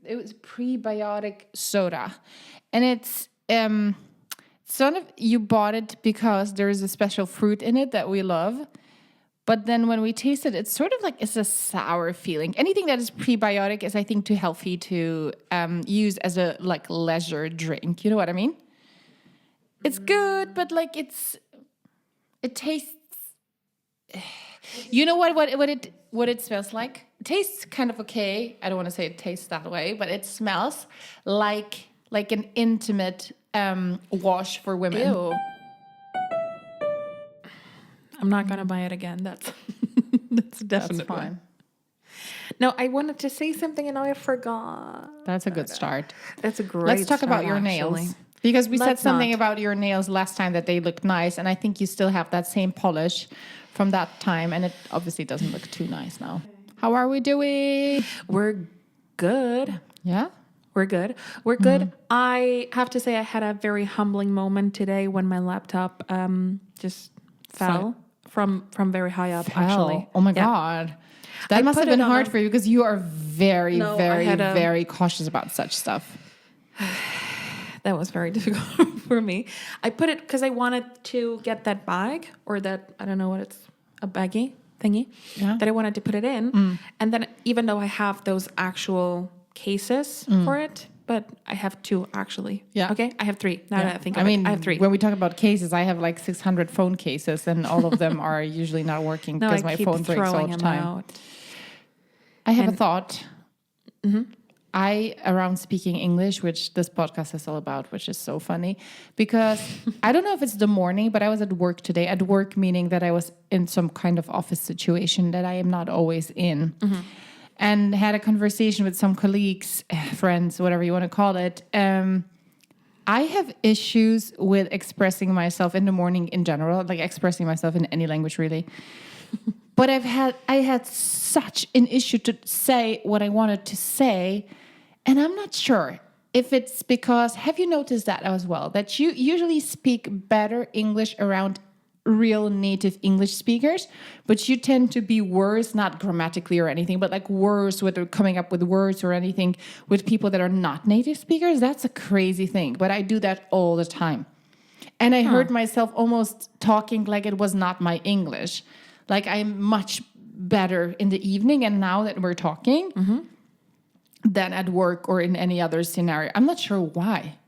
it was prebiotic soda, and it's sort of, you bought it because there is a special fruit in it that we love. But then when we taste it, it's sort of like it's a sour feeling. Anything that is prebiotic is, I think, too healthy to use as a like leisure drink. You know what I mean? It's good, but like it tastes. You know what it smells like? It tastes kind of okay. I don't want to say it tastes that way, but it smells like an intimate wash for women. Ew. I'm not gonna buy it again. That's definitely fine. No, I wanted to say something and now I forgot. That's a good start. That's a great. Let's talk start, about your nails. actually. Because we said Let's something not. about your nails last time that they look nice, and I think you still have that same polish from that time, and it obviously doesn't look too nice now. How are we doing? We're good. Yeah? We're good. We're good. I have to say I had a very humbling moment today when my laptop just fell from very high up, actually. Oh my Yeah. God. That I must put have been it on hard a- for you because you are very, No, I very, had a- very cautious about such stuff. That was very difficult for me. I put it because I wanted to get that bag or that, I don't know what it's, a baggie thingy Yeah. that I wanted to put it in. And then even though I have those actual cases for it, but I have two actually. Yeah. Okay. I have three. Now that I think I of mean, it, I have three. when we talk about cases, I have like 600 phone cases, and all of them are usually not working No, because I my keep phone breaks all throwing the them time. out. I have a thought. Around speaking English, which this podcast is all about, which is so funny, because I don't know if it's the morning, but I was at work today. At work, meaning that I was in some kind of office situation that I am not always in. And had a conversation with some colleagues, friends, whatever you want to call it. I have issues with expressing myself in the morning in general, like expressing myself in any language, really. But I had such an issue to say what I wanted to say, and I'm not sure if it's because, have you noticed that as well, that you usually speak better English around real native English speakers, but you tend to be worse, not grammatically or anything, but like worse with coming up with words or anything with people that are not native speakers? That's a crazy thing, but I do that all the time. And I heard myself almost talking like it was not my English. Like I'm much better in the evening, and now that we're talking, than at work or in any other scenario. I'm not sure why.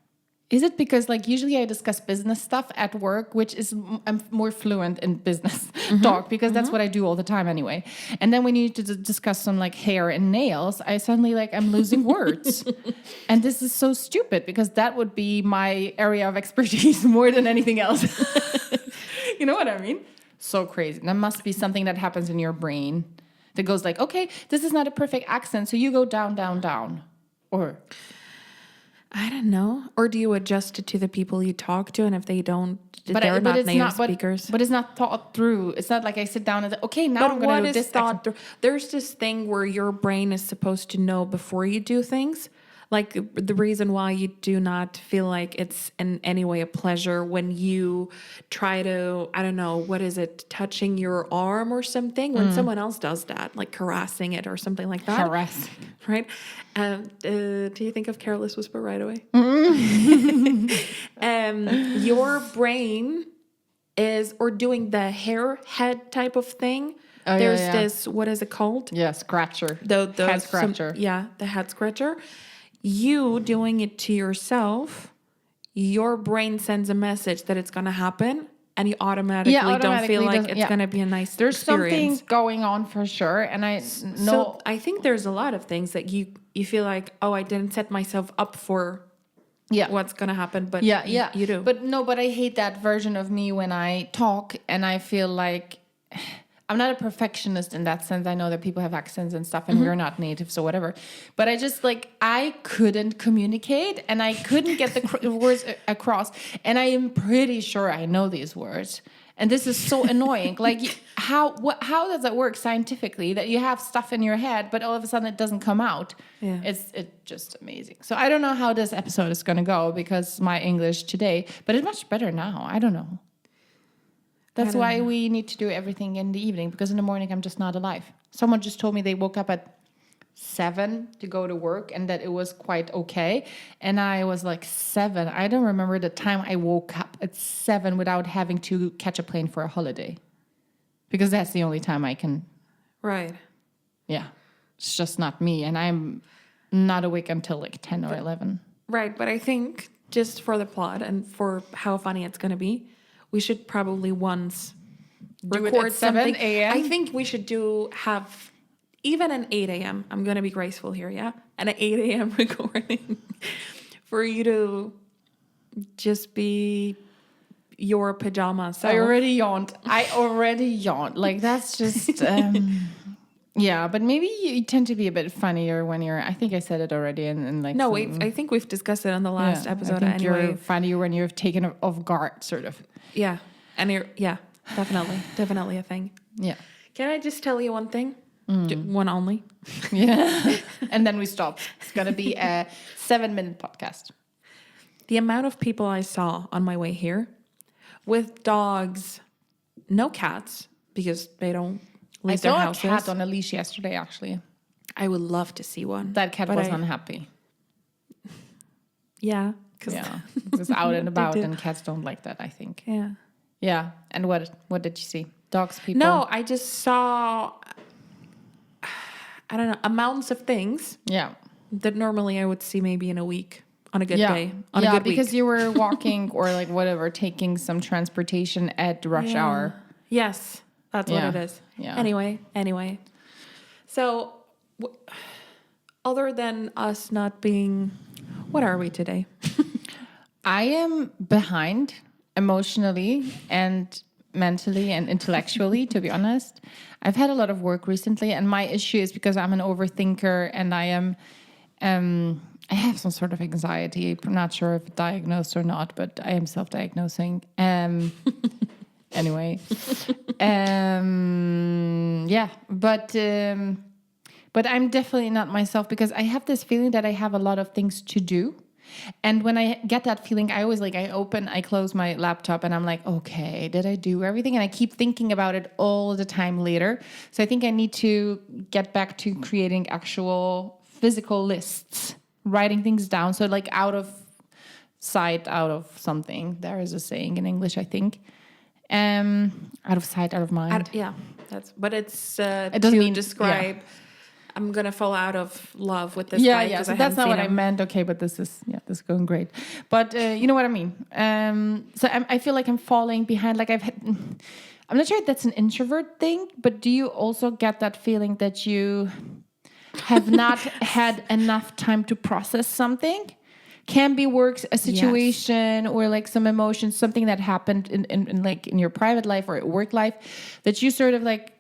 Is it because like usually I discuss business stuff at work, which is I'm more fluent in business talk because that's what I do all the time anyway. And then when you need to discuss some like hair and nails, I suddenly like I'm losing words. And this is so stupid because that would be my area of expertise more than anything else. You know what I mean? So crazy. That must be something that happens in your brain that goes like, okay, this is not a perfect accent, so you go down, down, down. Or I don't know. Or do you adjust it to the people you talk to, and if they don't, they're not native speakers? But it's not thought through. It's not like I sit down and say, okay, now I'm But going to what do is this. thought through? There's this thing where your brain is supposed to know before you do things. Like the reason why you do not feel like it's in any way a pleasure when you try to, I don't know, what is it, touching your arm or something? When someone else does that, like caressing it or something like that. Harass. Right? Do you think of Careless Whisper right away? Your brain is, or doing the hair head type of thing. Oh, There's yeah. this, what is it called? Yeah, scratcher. The head scratcher. The head scratcher. You doing it to yourself, your brain sends a message that it's going to happen, and you automatically don't feel like it's going to be a nice There's experience. something going on for sure, and I know. So I think there's a lot of things that you feel like, oh, I didn't set myself up for what's going to happen, but you do. But I hate that version of me when I talk, and I feel like I'm not a perfectionist in that sense. I know that people have accents and stuff, and we're not natives or whatever. But I just I couldn't communicate, and I couldn't get the words across. And I am pretty sure I know these words, and this is so annoying. Like, how does that work scientifically? That you have stuff in your head, but all of a sudden it doesn't come out. Yeah. It's just amazing. So I don't know how this episode is going to go because my English today, but it's much better now. I don't know. That's why we need to do everything in the evening, because in the morning I'm just not alive. Someone just told me they woke up at 7 to go to work and that it was quite okay. And I was like 7. I don't remember the time I woke up at 7 without having to catch a plane for a holiday. Because that's the only time I can. Right. Yeah. It's just not me. And I'm not awake until like 10 or 11. Right. But I think just for the plot and for how funny it's going to be, we should probably once Do it record at 7 something. a.m.? I think we should have even an 8 a.m. I'm going to be graceful here, yeah? And an 8 a.m. recording for you to just be your pajama self. I already yawned. Like, that's just... yeah, but maybe you tend to be a bit funnier when you're... I think I said it already. And like No, I think we've discussed it on the last episode I think anyway. you're funnier when you're taken off guard, sort of. Yeah. And definitely a thing. Yeah. Can I just tell you one thing? One only. Yeah. And then we stop. It's going to be a 7-minute podcast. The amount of people I saw on my way here with dogs, no cats, because they don't leave their houses. I saw a cat on a leash yesterday, actually. I would love to see one. That cat was unhappy. Yeah. Yeah. It was out and about, and cats don't like that, I think. Yeah. Yeah. And what did you see? Dogs, people? No, I just saw, I don't know, amounts of things. Yeah. That normally I would see maybe in a week. On a good day. On a good week. Because you were walking or like whatever, taking some transportation at rush hour. Yes, that's what it is. Yeah. Anyway. So, other than us not being, what are we today? I am behind emotionally and mentally and intellectually, to be honest. I've had a lot of work recently, and my issue is because I'm an overthinker and I am... I have some sort of anxiety. I'm not sure if diagnosed or not, but I am self-diagnosing. Anyway, yeah, but I'm definitely not myself because I have this feeling that I have a lot of things to do. And when I get that feeling, I always I close my laptop and I'm like, okay, did I do everything? And I keep thinking about it all the time later. So I think I need to get back to creating actual physical lists. Writing things down, so like out of sight, out of something. There is a saying in English, I think. Out of sight, out of mind. But it's it doesn't mean describe. Yeah. I'm gonna fall out of love with this guy. Yeah. So that's not what I meant. Okay, but this is going great. But you know what I mean. So I feel like I'm falling behind. Like I'm not sure if that's an introvert thing, but do you also get that feeling that you have not had enough time to process something? Can be works, a situation, or like some emotions, something that happened in like in your private life or work life that you sort of like,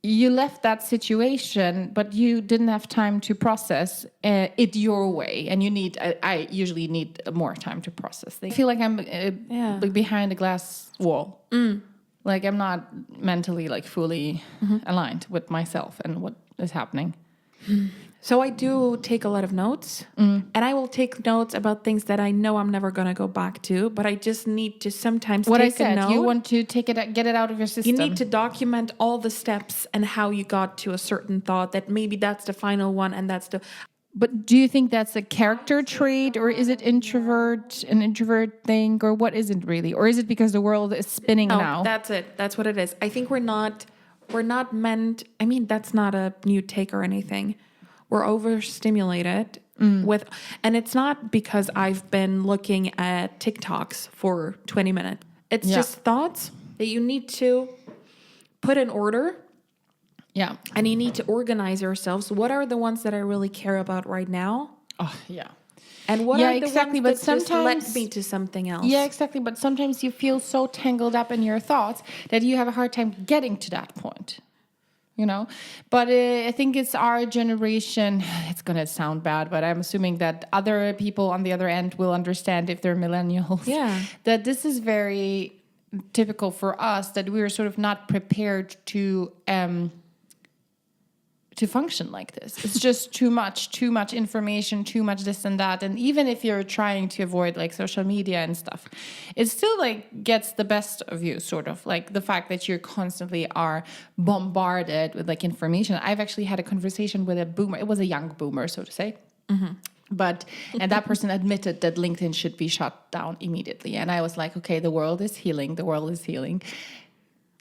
you left that situation, but you didn't have time to process it your way. And I usually need more time to process things. I feel like I'm like behind a glass wall. Like I'm not mentally like fully aligned with myself and what is happening. So I do take a lot of notes, and I will take notes about things that I know I'm never going to go back to, but I just need to sometimes take a note. You want to get it out of your system. You need to document all the steps and how you got to a certain thought, that maybe that's the final one and that's the... But do you think that's a character trait, or is it an introvert thing, or what is it really? Or is it because the world is spinning now? That's it. That's what it is. I think we're not meant... I mean, that's not a new take or anything. We're overstimulated with... And it's not because I've been looking at TikToks for 20 minutes. It's just thoughts that you need to put in order. Yeah. And you need to organize yourselves. What are the ones that I really care about right now? Oh, yeah. And what are the ones that just led me to something else? Yeah, exactly. But sometimes you feel so tangled up in your thoughts that you have a hard time getting to that point. You know? But I think it's our generation. It's going to sound bad, but I'm assuming that other people on the other end will understand if they're millennials. Yeah. That this is very typical for us, that we are sort of not prepared to to function like this. It's just too much information, too much this and that. And even if you're trying to avoid like social media and stuff, it still like gets the best of you, sort of like the fact that you're constantly are bombarded with like information. I've actually had a conversation with a boomer. It was a young boomer, so to say. And that person admitted that LinkedIn should be shut down immediately. And I was like, okay, the world is healing. The world is healing.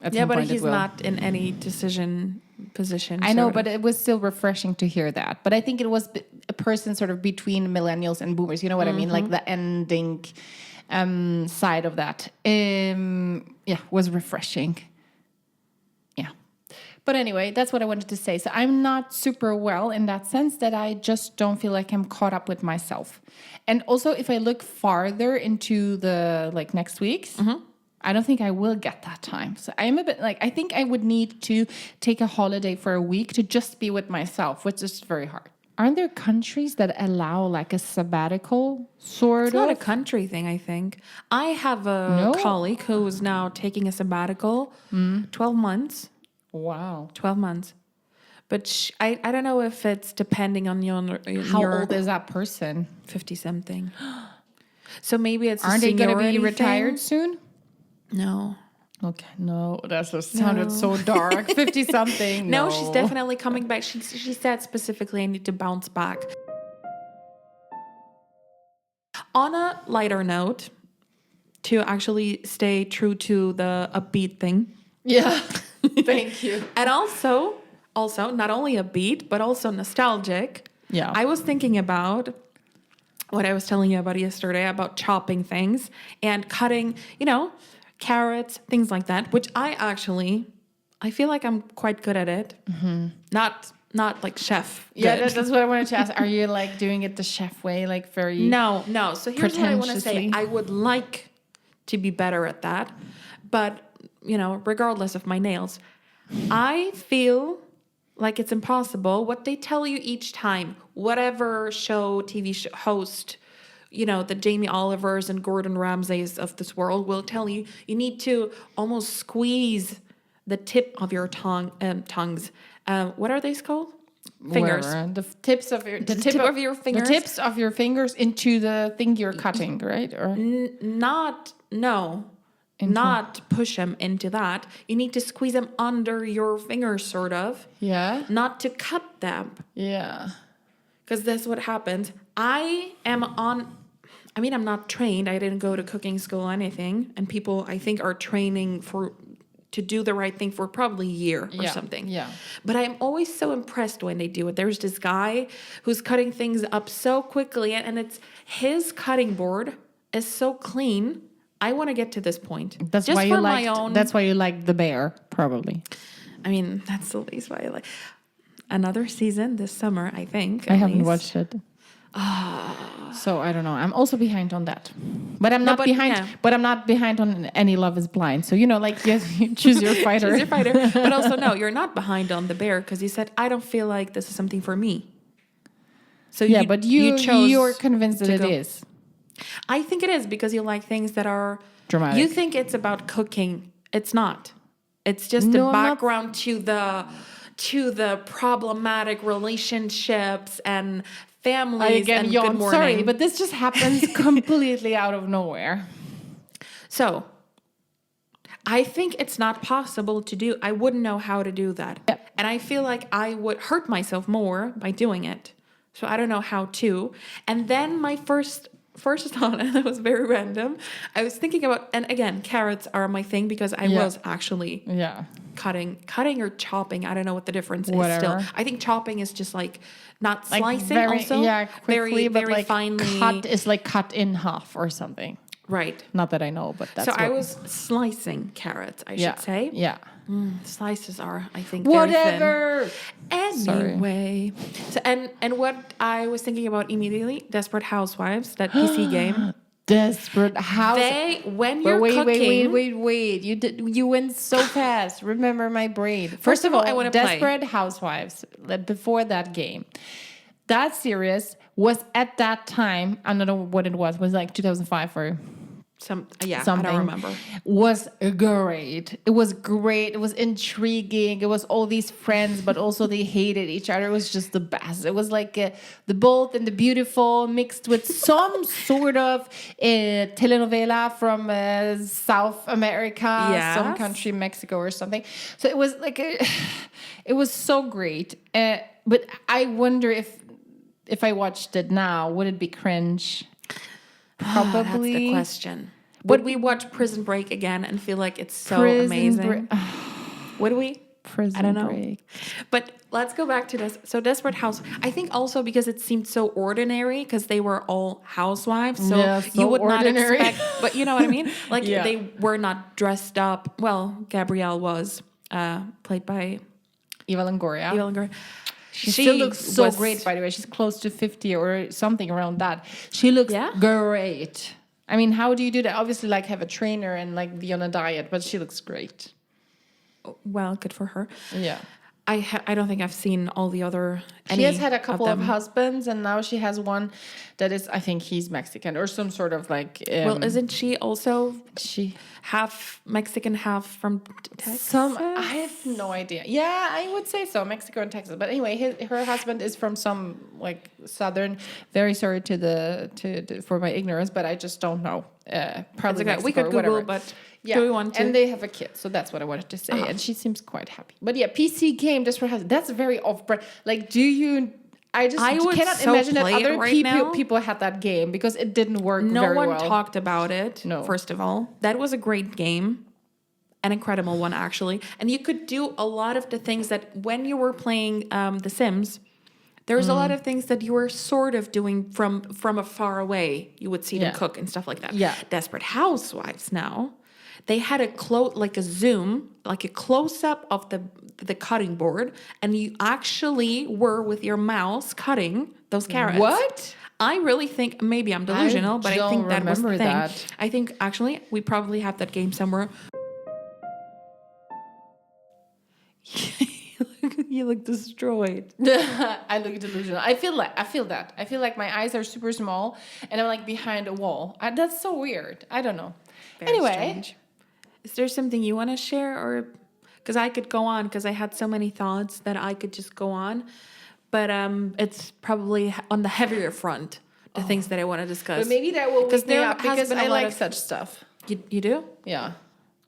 At some but point he's not in any decision position. I know, sort but of. it was still refreshing to hear that. But I think it was a person sort of between millennials and boomers. You know what I mean? Like the ending side of that. Was refreshing. Yeah. But anyway, that's what I wanted to say. So I'm not super well in that sense that I just don't feel like I'm caught up with myself. And also, if I look farther into the like next weeks, I don't think I will get that time. So I'm a bit like, I think I would need to take a holiday for a week to just be with myself, which is very hard. Aren't there countries that allow like a sabbatical sort It's of? not a country thing, I think. I have a colleague who is now taking a sabbatical, 12 months. Wow. 12 months. But I don't know if it's depending on your How old is that person? 50-something. So maybe it's Aren't a they going to be seniority retired thing? soon? No. Okay, no, that just sounded so dark. 50-something. No, she's definitely coming back. She said specifically, I need to bounce back. On a lighter note, to actually stay true to the upbeat thing. Yeah, thank you. And also, not only upbeat, but also nostalgic. Yeah. I was thinking about what I was telling you about yesterday, about chopping things and cutting, carrots, things like that, which I feel like I'm quite good at it. Not like chef. Yeah, good. that's what I wanted to ask. Are you like doing it the chef way, like very... No. So here's what I want to say. Pretentiously? I would like to be better at that. But, regardless of my nails, I feel like it's impossible. What they tell you each time, whatever TV show host, the Jamie Olivers and Gordon Ramsays of this world will tell you, you need to almost squeeze the tip of your tongues. What are these called? Fingers. Whatever. The tips of your... The tip of your fingers. The tips of your fingers into the thing you're cutting, right? Or Not push them into that. You need to squeeze them under your fingers, sort of. Yeah? Not to cut them. Yeah. Because that's what happens. I'm not trained. I didn't go to cooking school or anything. And people, I think, are training to do the right thing for probably a year or something. Yeah. But I'm always so impressed when they do it. There's this guy who's cutting things up so quickly, and it's his cutting board is so clean. I want to get to this point. That's just why for you my liked, own. That's why you like The Bear, probably. That's the least why I like. Another season this summer, I think. I at haven't least. watched it. So I don't know. I'm also behind on that, but I'm not behind. yeah. But I'm not behind on any Love Is Blind. So yes, you choose your fighter. Choose your fighter. But also, no, you're not behind on The Bear because you said, I don't feel like this is something for me. So yeah, but you're convinced that it go. is. I think it is because you like things that are dramatic. You think it's about cooking. It's not. It's just the background to the problematic relationships and families and good morning. Sorry, but this just happens completely out of nowhere. So, I think it's not possible to do. I wouldn't know how to do that. Yep. And I feel like I would hurt myself more by doing it. So I don't know how to. And then my first thought, and it was very random, I was thinking about, and again, carrots are my thing because I was actually cutting or chopping. I don't know what the difference is still. I think chopping is just like not slicing quickly, very like finely. Cut is like cut in half or something. Right. Not that I know, but that's I was slicing carrots, I should say. Yeah. Slices are, I think, whatever. Very thin. Anyway. So, and what I was thinking about immediately, Desperate Housewives, that PC game. Desperate Housewives. When you're cooking. Wait. You went so fast. Remember my brain. First of all, I want to Desperate Housewives, before that game. That series was at that time, I don't know what it was like 2005 or I something don't remember. was great. It was great. It was intriguing. It was all these friends, but also they hated each other. It was just the best. It was like the bold and the beautiful mixed with some sort of telenovela from South America, some Yes. country, Mexico or something. So it was like it was so great. But I wonder if I watched it now, would it be cringe? Probably. That's the question. Would we watch Prison Break again and feel like it's so amazing? Would we? Prison I don't know. Break. But let's go back to this. So Desperate House. I think also because it seemed so ordinary because they were all housewives. So, Yeah, so you would ordinary. not expect, but you know what I mean? Like Yeah. they were not dressed up. Well, Gabrielle was played by Eva Longoria. Eva Longoria. She still looks so was- great, by the way. She's close to 50 or something around that. She looks Yeah? great. I mean, how do you do that? Obviously, like have a trainer and like be on a diet, but she looks great. Well, good for her. Yeah. I don't think I've seen all the other. She has had a of couple of them. husbands, and now she has one that is, I think he's Mexican or some sort of like. Well, isn't she also she half Mexican, half from Texas? some? I have no idea. Yeah, I would say so, Mexico and Texas. But anyway, her husband is from some like southern. Very sorry for my ignorance, but I just don't know. Probably Okay, Mexico we could or Google, whatever. but Yeah, do we want to? and they have a kid, so that's what I wanted to say. And she seems quite happy. But yeah, PC game, that's very off-brand. Like, do you? I would cannot so imagine that play it other right now. people had that game because it didn't work No very one well. talked about it. No. First of all, that was a great game, an incredible one actually, and you could do a lot of the things that when you were playing The Sims. There's a lot of things that you were sort of doing from afar away. You would see them Yeah. cook and stuff like that. Yeah. Desperate Housewives now, they had like a zoom, like a close up of the cutting board, and you actually were with your mouse cutting those carrots. What? I really think maybe I'm delusional, but I don't think that was the remember thing. that. I think actually we probably have that game somewhere. You look destroyed. I look delusional. I feel that. I feel like my eyes are super small and I'm like behind a wall. That's so weird. I don't know. Very Anyway, strange. Is there something you want to share, or because I could go on because I had so many thoughts that I could just go on, but it's probably on the heavier front, the things that I want to discuss. but maybe that will wake me there up has because been a I lot like of- such stuff. You do? Yeah.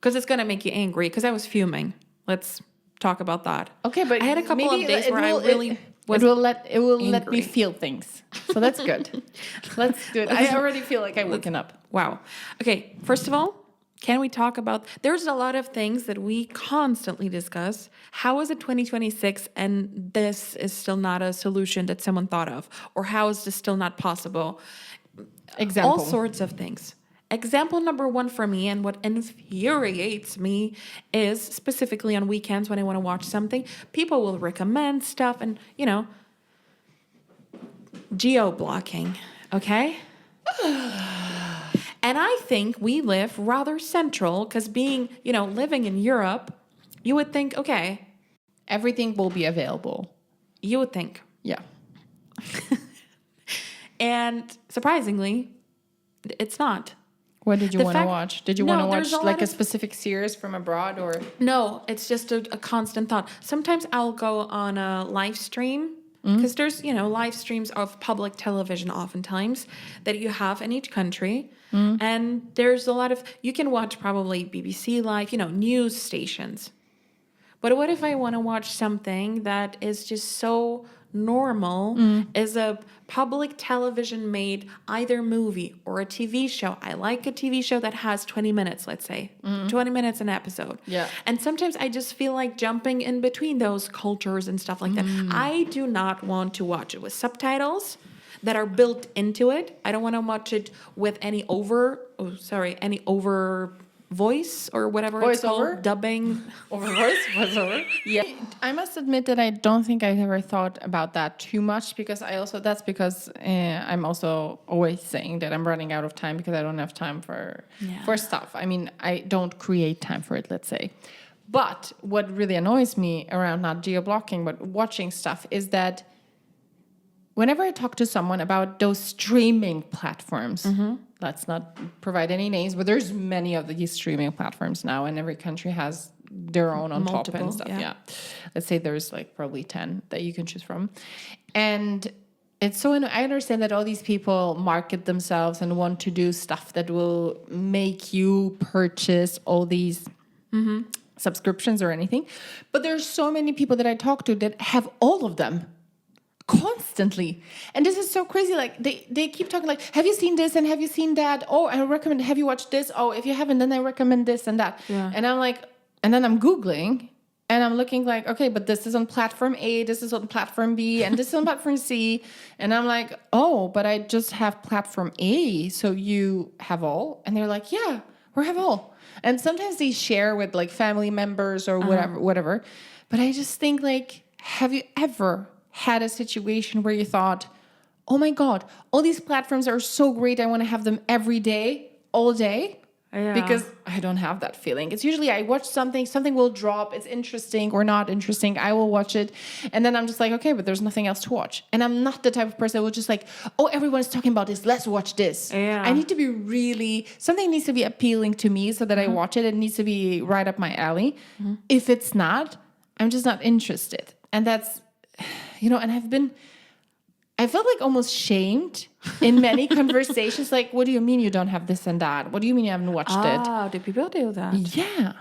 Because it's gonna make you angry. Because I was fuming. Let's talk about that. Okay, but I had a couple maybe of days it where I will- really was it will let me angry. feel things. So that's good. Let's do it. I already feel like I'm waking up. Wow. Okay, first of all, can we talk about there's a lot of things that we constantly discuss. How is it 2026 and this is still not a solution that someone thought of? Or how is this still not possible? Example. All sorts of things. Example number one for me, and what infuriates me, is specifically on weekends when I want to watch something, people will recommend stuff and, geo-blocking, okay? And I think we live rather central because being, living in Europe, you would think, okay, Everything will be available. you would think. Yeah. And surprisingly, it's not. What did you The want to fact- watch? Did you No, want to there's watch a like lot a of- specific series from abroad or? No, it's just a constant thought. Sometimes I'll go on a live stream because there's, live streams of public television oftentimes that you have in each country. And there's a lot of, you can watch probably BBC Live, news stations. But what if I want to watch something that is just so normal as a public television made either movie or a TV show? I like a TV show that has 20 minutes, let's say. 20 minutes an episode. Yeah. And sometimes I just feel like jumping in between those cultures and stuff like that. I do not want to watch it with subtitles that are built into it. I don't want to watch it with any over voice or whatever it's Voiceover? called, dubbing. Voiceover. Yeah. I must admit that I don't think I've ever thought about that too much because I'm also always saying that I'm running out of time because I don't have time for stuff. I mean, I don't create time for it, let's say. But what really annoys me around not geo-blocking but watching stuff is that whenever I talk to someone about those streaming platforms, let's not provide any names, but there's many of these streaming platforms now, and every country has their own on top and stuff. Yeah. Let's say there's like probably 10 that you can choose from. And it's so, I understand that all these people market themselves and want to do stuff that will make you purchase all these subscriptions or anything. But there's so many people that I talk to that have all of them constantly. And this is so crazy. Like they keep talking like, have you seen this and have you seen that? Oh, I recommend, have you watched this? Oh, if you haven't, then I recommend this and that. Yeah. And I'm like, and then I'm Googling and I'm looking like, okay, but this is on platform A, this is on platform B, and this is on platform C. And I'm like, oh, but I just have platform A. So you have all? And they're like, yeah, we have all. And sometimes they share with like family members or whatever. But I just think like, have you ever had a situation where you thought, oh my God, all these platforms are so great. I want to have them every day, all day. Yeah. Because I don't have that feeling. It's usually I watch something will drop. It's interesting or not interesting. I will watch it. And then I'm just like, okay, but there's nothing else to watch. And I'm not the type of person who will just like, oh, everyone's talking about this. Let's watch this. Yeah. I need to be something needs to be appealing to me so that I watch it. It needs to be right up my alley. If it's not, I'm just not interested. And that's, and I felt like almost shamed in many conversations. Like, what do you mean you don't have this and that? What do you mean you haven't watched it? Oh, do people do that? Yeah.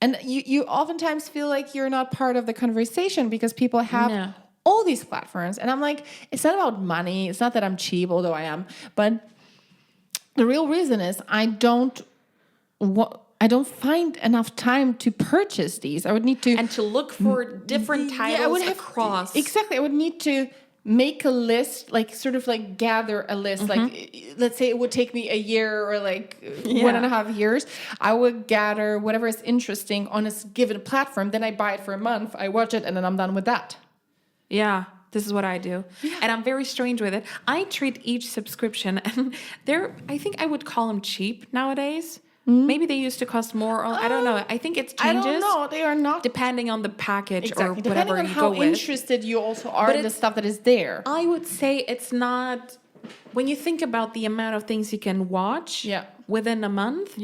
And you oftentimes feel like you're not part of the conversation because people have all these platforms. And I'm like, it's not about money. It's not that I'm cheap, although I am. But the real reason is I don't find enough time to purchase these. I would need to... And to look for different titles across. Exactly. I would need to make a list, like sort of like gather a list. Like, let's say it would take me a year or like 1.5 years. I would gather whatever is interesting on a given platform. Then I buy it for a month. I watch it and then I'm done with that. Yeah. This is what I do. Yeah. And I'm very strange with it. I treat each subscription, and I think I would call them cheap nowadays. Maybe they used to cost more. Or I don't know. I think it changes. I don't know. They are not. Depending on the package or Depending whatever on you how go with. interested you also are in the stuff that is there. I would say it's not... When you think about the amount of things you can watch within a month,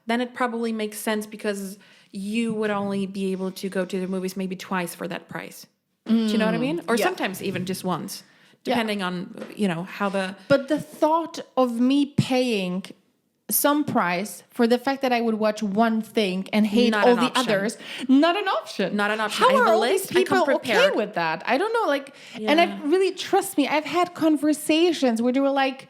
then it probably makes sense because you would only be able to go to the movies maybe twice for that price. Do you know what I mean? Or sometimes even just once, depending on, how the... But the thought of me paying some price for the fact that I would watch one thing and hate all the others, not an option. Not an option. How I have are a all list. these people I come prepared. okay with that? I don't know. And I've really, trust me, I've had conversations where they were like,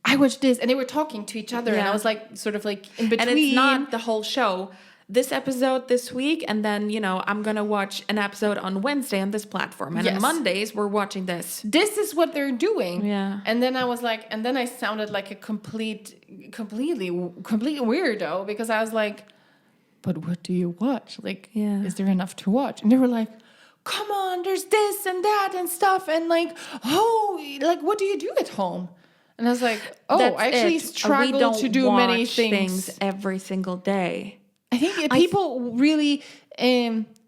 I watched this, and they were talking to each other, and I was like, sort of like in between. And it's not the whole show. This episode this week, and then, I'm going to watch an episode on Wednesday on this platform. And on Mondays, we're watching this. This is what they're doing. Yeah. And then I was like, and then I sounded like a completely weirdo because I was like, but what do you watch? Like, is there enough to watch? And they were like, come on, there's this and that and stuff. And like, what do you do at home? And I was like, I actually struggle to do many things every single day. I think people really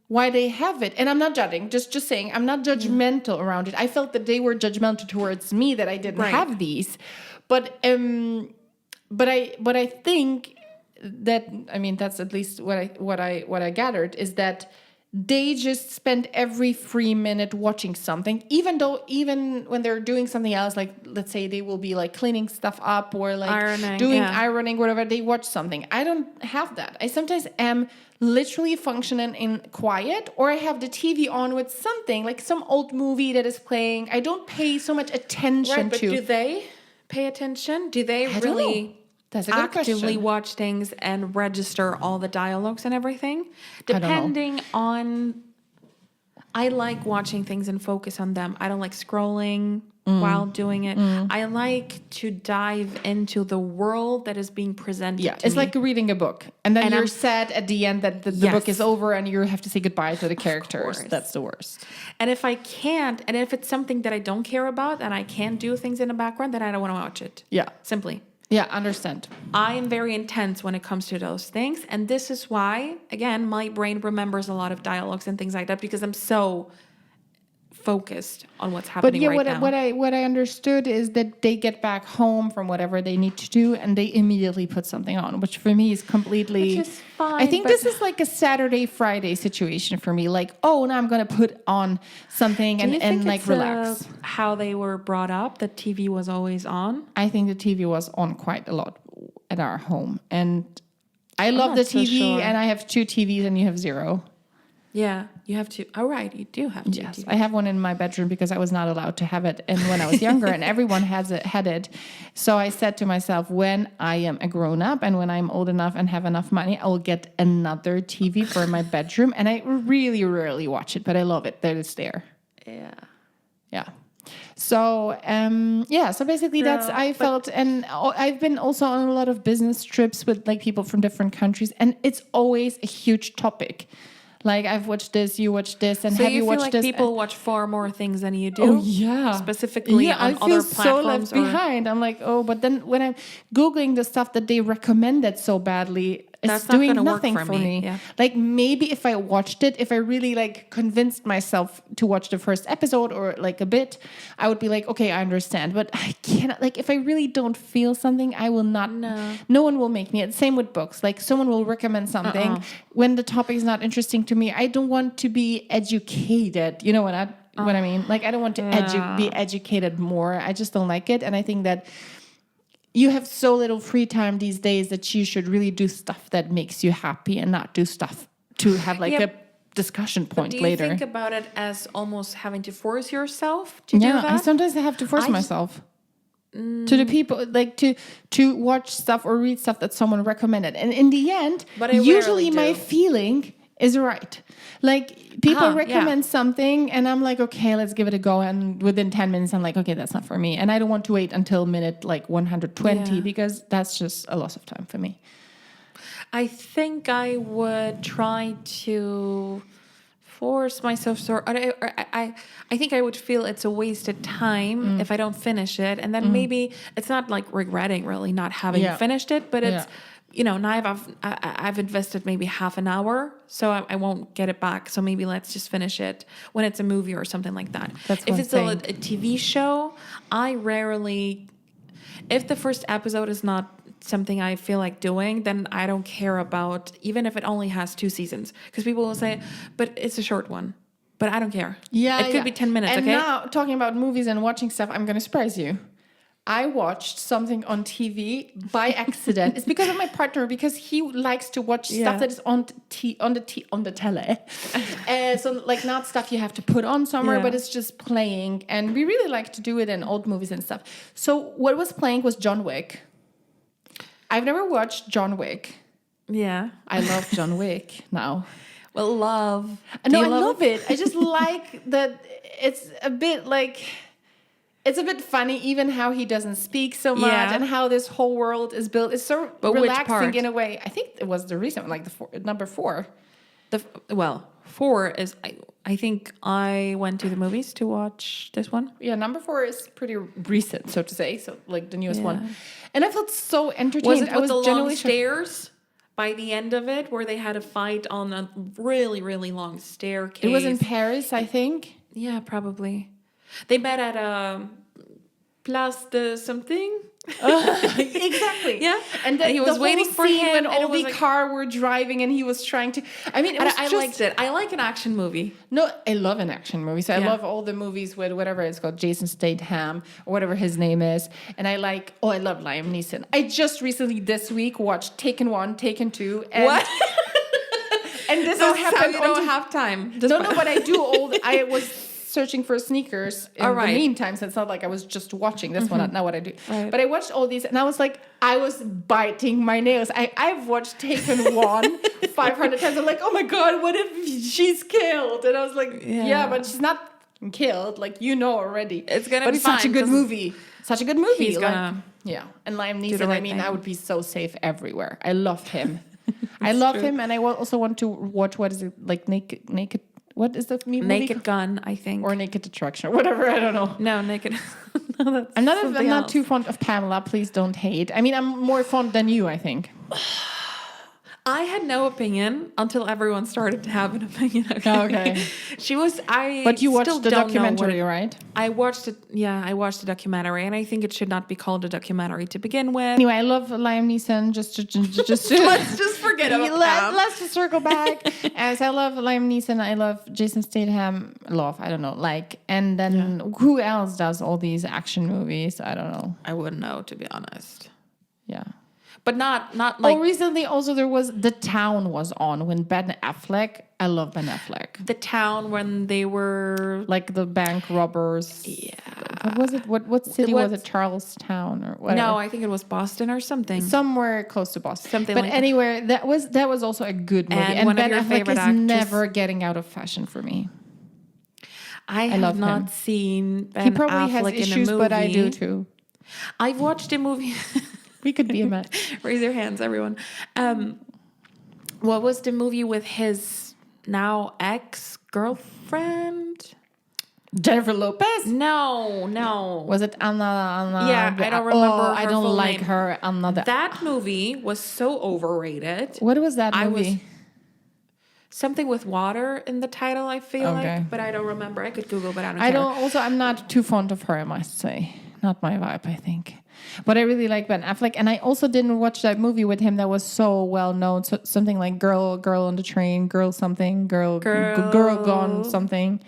why they have it, and I'm not judging. Just saying, I'm not judgmental around it. I felt that they were judgmental towards me that I didn't have these, but I think that that's at least what I gathered is that they just spend every free minute watching something, even when they're doing something else, like let's say they will be like cleaning stuff up or like ironing, whatever, they watch something. I don't have that. I sometimes am literally functioning in quiet, or I have the TV on with something like some old movie that is playing. I don't pay so much attention to. Do they pay attention? Do they really That's a good actively question. watch things and register all the dialogues and everything? Depending on... I like watching things and focus on them. I don't like scrolling while doing it. I like to dive into the world that is being presented to it's me. like reading a book. And then you're sad at the end that the book is over and you have to say goodbye to the characters. That's the worst. And if I can't, and if it's something that I don't care about and I can't do things in the background, then I don't want to watch it. Yeah. Simply. Yeah, understand. I am very intense when it comes to those things. And this is why, again, my brain remembers a lot of dialogues and things like that because I'm so focused on what's But happening yeah, right now. what I understood is that they get back home from whatever they need to do, and they immediately put something on, which for me is completely. Which is fine, I think but- this is like a Saturday Friday situation for me. Like, oh, now I'm gonna put on something Do you and think like it's, relax. how they were brought up, that TV was always on? I think the TV was on quite a lot at our home, and I love the not so TV. sure. And I have 2 TVs, and you have 0. Yeah, you have to. Oh, right, you do have to. Yes, I have one in my bedroom because I was not allowed to have it, and when I was younger, and everyone had it. So I said to myself, when I am a grown up and when I'm old enough and have enough money, I will get another TV for my bedroom. And I really rarely watch it, but I love it that it's there. Yeah. Yeah. So so basically that's I felt, and I've been also on a lot of business trips with like people from different countries, and it's always a huge topic. Like, I've watched this, you watched this, and So have you you feel watched like this? people watch far more things than you do? Oh yeah, Specifically on I other feel so platforms. left behind. I'm like, oh, but then when I'm googling the stuff that they recommended so badly, it's That's not doing gonna work nothing for for me. me. Yeah. Like, maybe if I watched it, if I really like convinced myself to watch the first episode or like a bit, I would be like, okay, I understand. But I cannot. Like, if I really don't feel something, I will not. No one will make me. It's same with books. Like, someone will recommend something when the topic is not interesting to me. I don't want to be educated. You know what I mean? Like, I don't want to be educated more. I just don't like it. And I think that you have so little free time these days that you should really do stuff that makes you happy and not do stuff to have like a discussion point Do you later. think about it as almost having to force yourself to do Yeah, that? I sometimes have to force myself to the people, like to watch stuff or read stuff that someone recommended, and in the end, But I usually rarely my do. feeling is right. Like, people Yeah. recommend something, and I'm like, okay, let's give it a go. And within 10 minutes, I'm like, okay, that's not for me, and I don't want to wait until minute like 120 Yeah. because that's just a loss of time for me. I think I would try to force myself. I think I would feel it's a wasted time if I don't finish it, and then maybe it's not like regretting really not having finished it, but it's now I've invested maybe half an hour, so I won't get it back. So maybe let's just finish it when it's a movie or something like that. That's if one it's a thing. TV show, I rarely. If the first episode is not something I feel like doing, then I don't care about, even if it only has 2 seasons. Because people will say, but it's a short one. But I don't care. Yeah, it could be 10 minutes, and okay? now, talking about movies and watching stuff, I'm going to surprise you. I watched something on TV by accident. It's because of my partner, because he likes to watch stuff that is on the tele. So like, not stuff you have to put on somewhere, but it's just playing. And we really like to do it in old movies and stuff. So what was playing was John Wick. I've never watched John Wick. Yeah. I love John Wick now. Well, love. No, I love it. I just like that it's a bit like... It's a bit funny, even how he doesn't speak so much, and how this whole world is built. It's so relaxing in a way. I think it was the recent one, like number 4. 4 is, I think I went to the movies to watch this one. Yeah, number 4 is pretty recent, so to say. So like the newest one. And I felt so entertained. Was it I was with the long genuinely stairs by the end of it, where they had a fight on a really, really long staircase? It was in Paris, I think. Yeah, probably. They met at Place de something. Exactly. Yeah. And then he was waiting for him, when and it all was the like- car were driving and he was trying to... I mean, I liked it. I like an action movie. No, I love an action movie. So I Yeah. love all the movies with whatever it's called, Jason Statham or whatever his name is. And I love Liam Neeson. I just recently this week watched Taken 1, Taken 2. And What? And this So all happened you don't have time. No, but I do I was searching for sneakers in the meantime, so it's not like I was just watching this one. Not what I do. Right. But I watched all these, and I was like, I was biting my nails. I've watched Taken 1 500 times. I'm like, oh my God, what if she's killed? And I was like, yeah, but she's not killed. Like, already. It's gonna But be it's such a fine, good 'cause movie. Such a good movie. he's like, gonna And Liam the Neeson, right I mean, thing. I would be so safe everywhere. I love him. I love him, and I also want to watch, what is it, like Naked, what is the movie? Naked Gun, I think. Or Naked Attraction, or whatever, I don't know. No, Naked. No, that's I'm something not else. too fond of Pamela, please don't hate. I mean, I'm more fond than you, I think. I had no opinion until everyone started to have an opinion. Okay. She was. I. But you watched still the don't know what documentary, it- right? I watched it. Yeah, I watched the documentary, and I think it should not be called a documentary to begin with. Anyway, I love Liam Neeson. Just Let's just forget about that. let's just circle back. As I love Liam Neeson, I love Jason Statham. I don't know, like, and then who else does all these action movies? I don't know. I wouldn't know, to be honest. Yeah. But not like Recently also there was The Town was on when Ben Affleck. I love Ben Affleck. the town when they were. Like the bank robbers. Yeah. What was it? What city was it? Charlestown or whatever? No, I think it was Boston or something. Somewhere close to Boston. Something but like anywhere, that was also a good movie. And one of Ben your Affleck favorite is actors- never getting out of fashion for me. I have love not him. seen Ben He probably Affleck has in issues, a movie. but I do too. I've watched a movie. We could be a match. Raise your hands, everyone. What was the movie with his now ex-girlfriend? Jennifer Lopez? No. Was it Anna? Yeah, I don't remember her I don't full like name. her. Anna. That movie was so overrated. What was that I movie? was something with water in the title, I feel Okay. like, but I don't remember. I could Google, but I don't I care. don't. Also, I'm not too fond of her. I must say, not my vibe. I think, but I really like Ben Affleck, and I also didn't watch that movie with him that was so well known. So, something like girl on the train, girl something, girl gone something.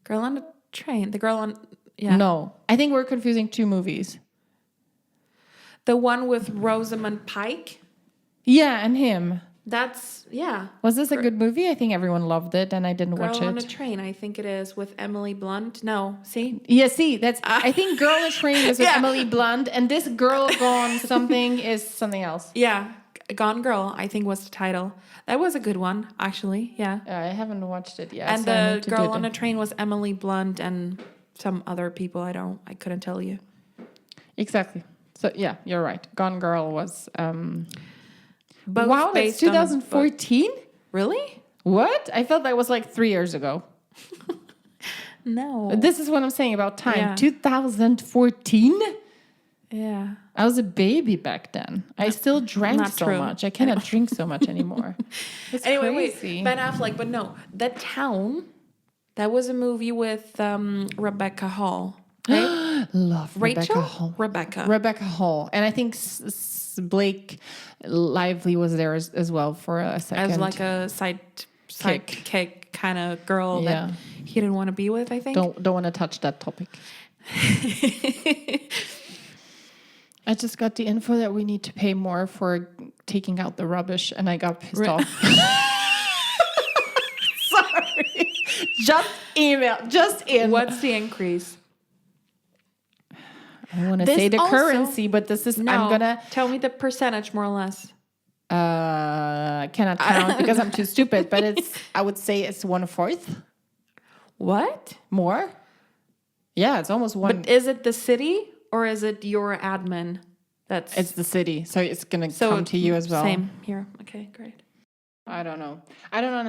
Girl on the train. The girl on. Yeah. No, I think we're confusing two movies. The one with Rosamund Pike. Yeah, and him. That's, yeah. Was this a good movie? I think everyone loved it, and I didn't watch Girl on a it. Train, I think it is, with Emily Blunt. No, see? Yeah, see, that's. I think Girl on a Train is with Yeah. Emily Blunt, and this Girl Gone something is something else. Yeah, Gone Girl, I think was the title. That was a good one, actually, yeah. I haven't watched it yet. And so I the need to Girl do on that. a Train was Emily Blunt and some other people. I couldn't tell you. Exactly. So yeah, you're right. Gone Girl was. Both Wow, that's based on a book. 2014. Really? What? I felt that was like 3 years ago. No. This is what I'm saying about time. Yeah. 2014. Yeah. I was a baby back then. I still drank not so true. much. I cannot drink so much anymore. It's Anyway, crazy. wait. Ben Affleck, but no. The Town, that was a movie with Rebecca Hall. Right? Love Rebecca Rachel? Hall. Rebecca Hall. And I think Blake Lively was there as well for a second. as like a sidekick kind of girl Yeah. that he didn't want to be with, I think. Don't want to touch that topic. I just got the info that we need to pay more for taking out the rubbish, and I got pissed off. Sorry. Just in. What's the increase? I don't want to This say the also- currency, but this is. No, I'm gonna tell me the percentage more or less. cannot count because I'm too stupid. But it's. I would say it's 1/4 What? more. Yeah, it's almost one. But is it the city or is it your admin? That's It's the city, so it's gonna come to you as well. Same here. Okay, great. I don't know.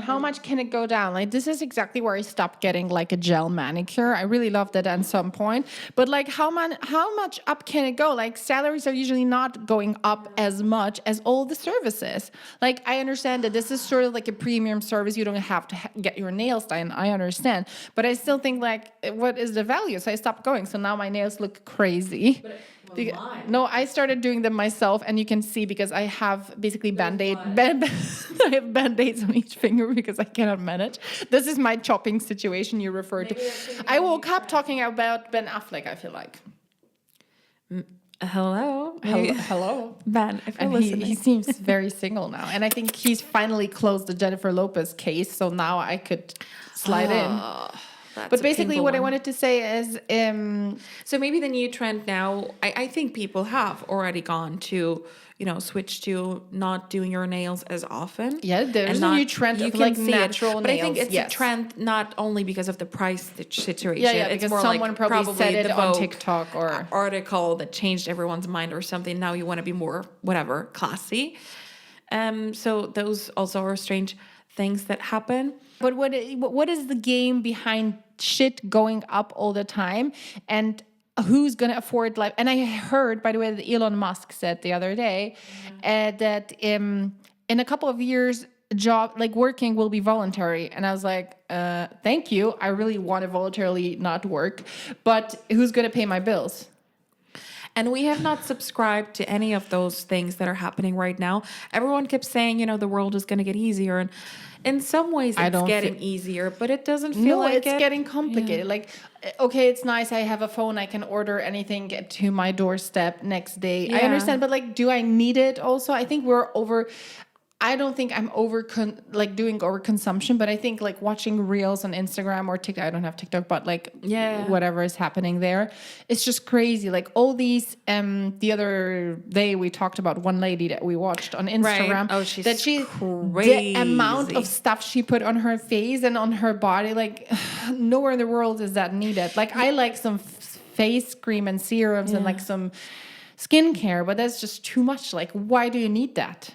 How much can it go down? Like, this is exactly where I stopped getting like a gel manicure. I really loved it at some point, but like how much up can it go? Like, salaries are usually not going up as much as all the services. Like, I understand that this is sort of like a premium service. You don't have to get your nails done. I understand, but I still think like, what is the value? So I stopped going. So now my nails look crazy. No, I started doing them myself, and you can see because I have basically I have band-aids on each finger because I cannot manage. This is my chopping situation you referred to. I woke up talking about Ben Affleck, I feel like. Hello. Hello. Ben, if you're And listening. he seems very single now. And I think he's finally closed the Jennifer Lopez case, so now I could slide in. That's But a basically painful what I one. wanted to say is... So maybe the new trend now, I think people have already gone to, switch to not doing your nails as often. Yeah, there's and a new trend you of can like see it. natural But I think nails, it's yes. a trend not only because of the price situation. Yeah, it's because more someone like probably said it the on Vogue TikTok or... article that changed everyone's mind or something. Now you want to be more, whatever, classy. So those also are strange things that happen. But what is the game behind shit going up all the time, and who's gonna afford life? And I heard, by the way, that Elon Musk said the other day that in a couple of years, job like working will be voluntary. And I was like, thank you. I really want to voluntarily not work, but who's going to pay my bills? And we have not subscribed to any of those things that are happening right now. Everyone kept saying, the world is going to get easier. And in some ways, it's getting easier, but it doesn't feel like it's getting complicated. Yeah. Like, okay, it's nice. I have a phone. I can order anything, get to my doorstep next day. Yeah. I understand, but like, do I need it also? I think I don't think I'm doing overconsumption, but I think like watching reels on Instagram or TikTok, I don't have TikTok, but like whatever is happening there, it's just crazy. Like all these, the other day we talked about one lady that we watched on Instagram. Right. Oh, she's crazy. The amount of stuff she put on her face and on her body, like nowhere in the world is that needed. Like I like some face cream and serums and like some skincare, but that's just too much. Like, why do you need that?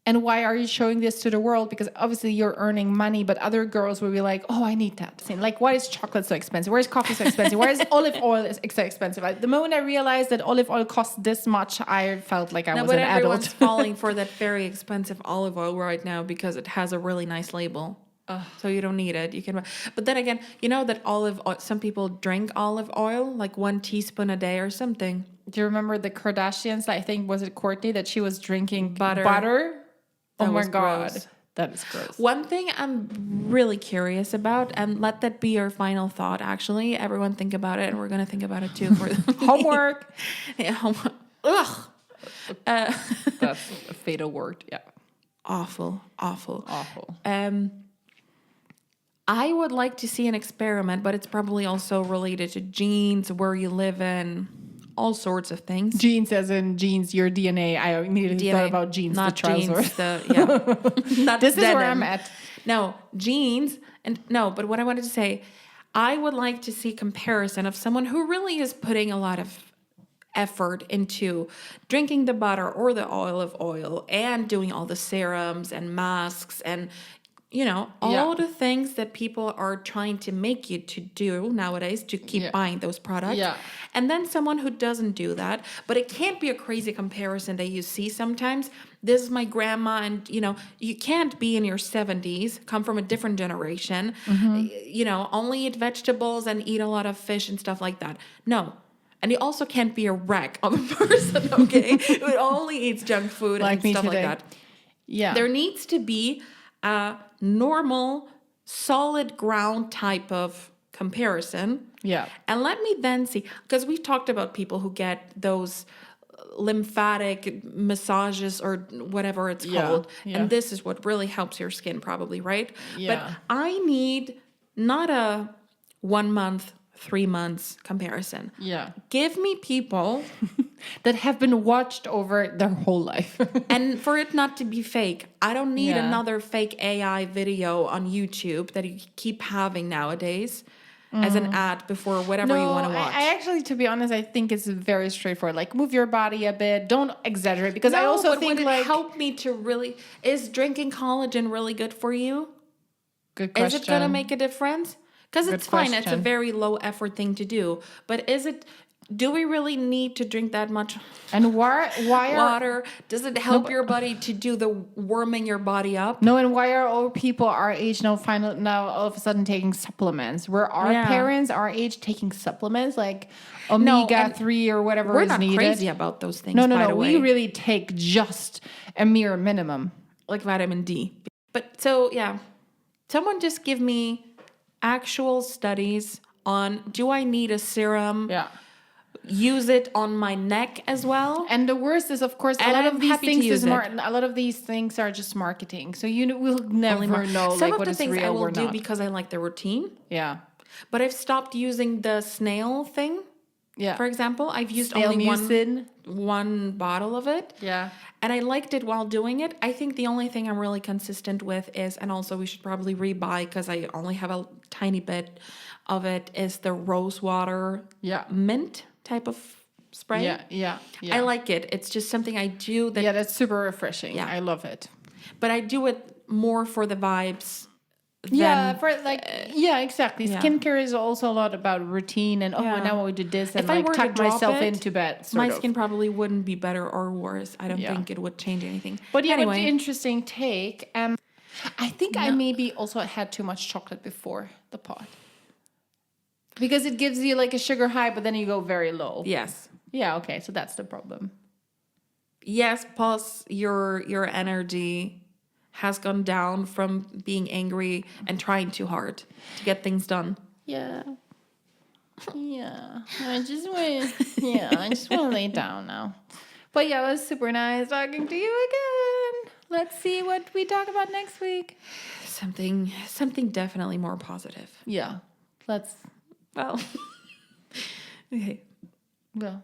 And why are you showing this to the world? Because obviously you're earning money, but other girls will be like, oh, I need that. Like, why is chocolate so expensive? Why is coffee so expensive? Why is olive oil so expensive? The moment I realized that olive oil costs this much, I felt like I was an adult. Everyone's falling for that very expensive olive oil right now because it has a really nice label. So you don't need it. You can, but then again, that olive oil, some people drink olive oil, like 1 teaspoon a day or something. Do you remember the Kardashians? I think, was it Kourtney, that she was drinking butter? Oh my God. Gross. That is gross. One thing I'm really curious about, and let that be your final thought, actually. Everyone think about it, and we're going to think about it too. For Homework. Yeah, homework. Ugh. That's a fatal word. Yeah. Awful. I would like to see an experiment, but it's probably also related to genes, where you live in, all sorts of things. Genes as in genes, your DNA. I immediately thought about jeans, not the trouser. Jeans, not this denim. Is where I'm at. No, jeans. But what I wanted to say, I would like to see comparison of someone who really is putting a lot of effort into drinking the butter or the olive oil and doing all the serums and masks and all the things that people are trying to make you to do nowadays to keep buying those products. Yeah. And then someone who doesn't do that, but it can't be a crazy comparison that you see sometimes. This is my grandma, and you can't be in your 70s, come from a different generation, only eat vegetables and eat a lot of fish and stuff like that. No. And you also can't be a wreck of a person, okay, who only eats junk food and stuff like that. Yeah. There needs to be a normal, solid ground type of comparison. Yeah. And let me then see, because we've talked about people who get those lymphatic massages or whatever it's called. Yeah. And this is what really helps your skin probably, right? Yeah. But I need not a 1 month, 3 months comparison. Yeah. Give me people that have been watched over their whole life. And for it not to be fake. I don't need another fake AI video on YouTube that you keep having nowadays as an ad before whatever you want to watch. I actually, to be honest, I think it's very straightforward. Like, move your body a bit. Don't exaggerate. Because I also think, would it help me to really... Is drinking collagen really good for you? Good question. Is it going to make a difference? Because it's fine. It's a very low effort thing to do. But do we really need to drink that much and why water? Does it help your body to do the warming your body up? No, and why are all people our age now all of a sudden taking supplements? Were our parents our age taking supplements like omega-3 or whatever is needed? We're not crazy about those things, by the way. We really take just a mere minimum. Like vitamin D. But so, someone just give me actual studies on, do I need a serum? Yeah. Use it on my neck as well. And the worst is, of course, a lot of these things are just marketing. So you will never know some like, of what the is things real I will or do not. because I like the routine. Yeah. But I've stopped using the snail thing. Yeah. For example, I've used snail only one bottle of it. Yeah. And I liked it while doing it. I think the only thing I'm really consistent with is, and also we should probably rebuy because I only have a tiny bit of it, is the rose water mint type of spray. Yeah. I like it. It's just something I do that... Yeah, that's super refreshing. Yeah. I love it. But I do it more for the vibes Yeah, than for like, yeah, exactly. yeah. Skincare is also a lot about routine and Yeah. now I did this and if I like were to tuck drop myself it, into bed. my Sort of. skin probably wouldn't be better or worse. I don't Yeah. think it would change anything. But yeah, what anyway, interesting take. I think I No. maybe also had too much chocolate before the pod. Because it gives you like a sugar high, but then you go very low. yes. Yeah, okay, so that's the problem. Yes, plus your energy has gone down from being angry and trying too hard to get things done. Yeah. Yeah. I just want to lay down now. But yeah, it was super nice talking to you again. Let's see what we talk about next week. Something definitely more positive. Yeah. Let's Well, okay. well.